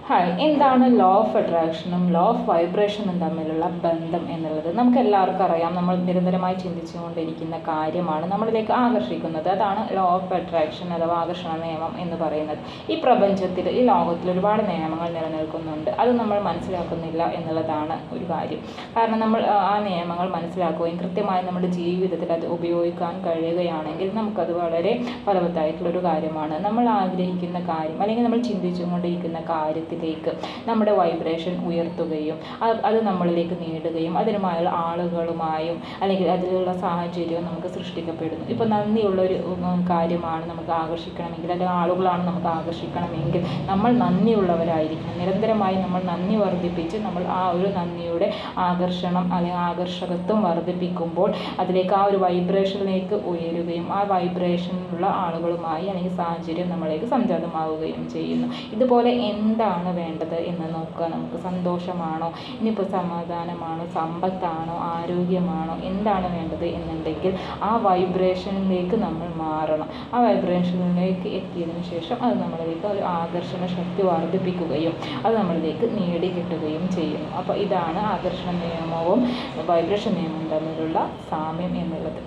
Hi, എന്താണ് law of അട്രാക്ഷനും law of വൈബ്രേഷനും തമ്മിലുള്ള ബന്ധം എന്നുള്ളത് നമുക്ക് എല്ലാവർക്കും അറിയാം. നമ്മൾ നിരന്തരമായി ചിന്തിച്ചുകൊണ്ടിരിക്കുന്ന കാര്യമാണ് നമ്മളിലേക്ക് ആകർഷിക്കുന്നത്. അതാണ് ലോ ഓഫ് അട്രാക്ഷൻ അഥവാ ആകർഷണ നിയമം എന്ന് പറയുന്നത്. ഈ പ്രപഞ്ചത്തിൽ, ഈ ലോകത്തിൽ ഒരുപാട് നിയമങ്ങൾ നിലനിൽക്കുന്നുണ്ട്. അത് നമ്മൾ മനസ്സിലാക്കുന്നില്ല എന്നുള്ളതാണ് ഒരു കാര്യം. കാരണം നമ്മൾ ആ നിയമങ്ങൾ മനസ്സിലാക്കുകയും കൃത്യമായി നമ്മുടെ ജീവിതത്തിൽ അത് ഉപയോഗിക്കാൻ കഴിയുകയാണെങ്കിൽ നമുക്കത് വളരെ ഫലവത്തായിട്ടുള്ളൊരു കാര്യമാണ്. നമ്മൾ ആഗ്രഹിക്കുന്ന കാര്യം അല്ലെങ്കിൽ നമ്മൾ ചിന്തിച്ചുകൊണ്ടിരിക്കുന്ന കാര്യത്തിൽ നമ്മുടെ വൈബ്രേഷൻ ഉയർത്തുകയും അത് നമ്മളിലേക്ക് നേടുകയും അതിനുമായുള്ള ആളുകളുമായും അല്ലെങ്കിൽ അതിലുള്ള സാഹചര്യവും നമുക്ക് സൃഷ്ടിക്കപ്പെടുന്നു. ഇപ്പോൾ നന്ദിയുള്ളൊരു കാര്യമാണ് നമുക്ക് ആകർഷിക്കണമെങ്കിൽ, അല്ലെങ്കിൽ ആളുകളാണ് നമുക്ക് ആകർഷിക്കണമെങ്കിൽ നമ്മൾ നന്ദിയുള്ളവരായിരിക്കണം. നിരന്തരമായി നമ്മൾ നന്ദി വർദ്ധിപ്പിച്ച് നമ്മൾ ആ ഒരു നന്ദിയുടെ ആകർഷണം അല്ലെങ്കിൽ ആകർഷകത്വം വർദ്ധിപ്പിക്കുമ്പോൾ അതിലേക്ക് ആ ഒരു വൈബ്രേഷനിലേക്ക് ഉയരുകയും ആ വൈബ്രേഷനിലുള്ള ആളുകളുമായി അല്ലെങ്കിൽ സാഹചര്യം നമ്മളിലേക്ക് സംജാതമാവുകയും ചെയ്യുന്നു. ഇതുപോലെ എന്താണ് വേണ്ടത് എന്ന് നോക്കുക. നമുക്ക് സന്തോഷമാണോ, ഇനിയിപ്പോൾ സമാധാനമാണോ, സമ്പത്താണോ, ആരോഗ്യമാണോ, എന്താണ് വേണ്ടത് എന്നുണ്ടെങ്കിൽ ആ വൈബ്രേഷനിലേക്ക് നമ്മൾ മാറണം. ആ വൈബ്രേഷനിലേക്ക് എത്തിയതിനു ശേഷം അത് നമ്മളിലേക്ക് ഒരു ആകർഷണ ശക്തി വർദ്ധിപ്പിക്കുകയും അത് നമ്മളിലേക്ക് നേടിക്കിട്ടുകയും ചെയ്യുന്നു. അപ്പോൾ ഇതാണ് ആകർഷണ നിയമവും വൈബ്രേഷൻ നിയമവും തമ്മിലുള്ള സാമ്യം എന്നുള്ളത്.